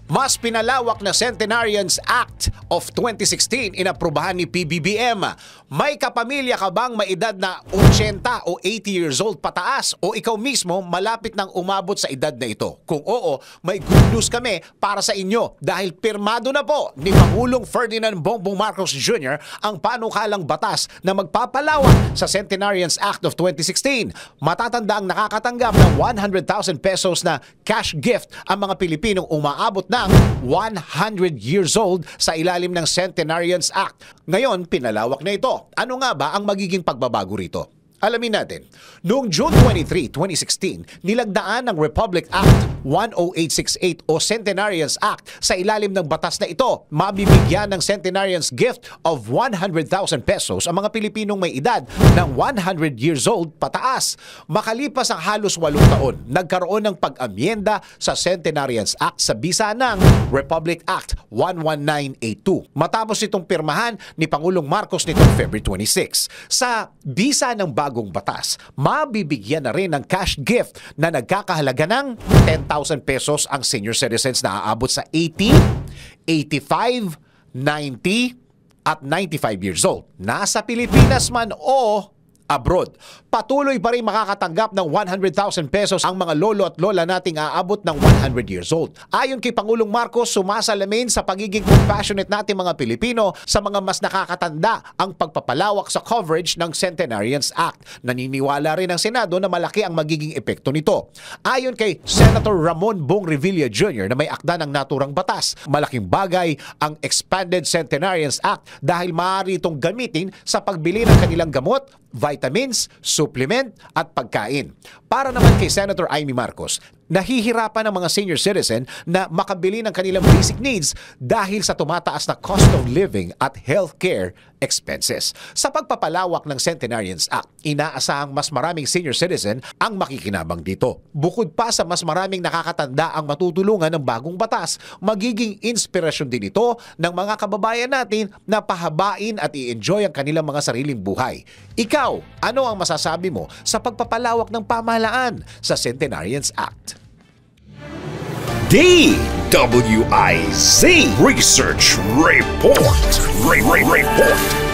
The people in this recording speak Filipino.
Mas pinalawak na Centenarians Act of 2016 inaprubahan ni PBBM. May kapamilya ka bang may edad na 80 o 80 years old pataas o ikaw mismo malapit nang umabot sa edad na ito? Kung oo, may good news kami para sa inyo dahil pirmado na po ni Pangulong Ferdinand Bongbong Marcos Jr. ang panukalang batas na magpapalawak sa Centenarians Act of 2016. Matatanda ang nakakatanggap ng 100,000 pesos na cash gift ang mga Pilipinong umaabot ng 100 years old sa ilalim ng Centenarians Act. Ngayon, pinalawak na ito. Ano nga ba ang magiging pagbabago rito? Alamin natin. Noong June 23, 2016, nilagdaan ng Republic Act 10868 o Centenarians Act sa ilalim ng batas na ito. Mabibigyan ng Centenarians gift of 100,000 pesos ang mga Pilipinong may edad ng 100 years old pataas. Makalipas ang halos 8 taon, nagkaroon ng pag-amyenda sa Centenarians Act sa bisa ng Republic Act 11982. Matapos itong pirmahan ni Pangulong Marcos nitong February 26. Sa bisa ng bagong batas, mabibigyan na rin ng cash gift na nagkakahalaga ng 10,000 pesos ang senior citizens na aabot sa 80, 85, 90 at 95 years old. Nasa Pilipinas man o abroad. Patuloy pa rin makakatanggap ng 100,000 pesos ang mga lolo at lola nating aabot ng 100 years old. Ayon kay Pangulong Marcos, sumasalamin sa pagiging compassionate nating mga Pilipino sa mga mas nakakatanda ang pagpapalawak sa coverage ng Centenarians Act. Naniniwala rin ang Senado na malaki ang magiging epekto nito. Ayon kay Senator Ramon Bong Revilla Jr. na may akda ng naturang batas, malaking bagay ang Expanded Centenarians Act dahil maaari itong gamitin sa pagbili ng kanilang gamot, vitamins, supplement at pagkain. Para naman kay Senator Amy Marcos, nahihirapan ang mga senior citizen na makabili ng kanilang basic needs dahil sa tumataas na cost of living at healthcare expenses. Sa pagpapalawak ng Centenarians Act, inaasahang mas maraming senior citizen ang makikinabang dito. Bukod pa sa mas maraming nakakatanda ang matutulungan ng bagong batas, magiging inspirasyon din ito ng mga kababayan natin na pahabain at i-enjoy ang kanilang mga sariling buhay. Ikaw, ano ang masasabi mo sa pagpapalawak ng pamahalaan sa Centenarians Act? DWIZ Research Report. Report.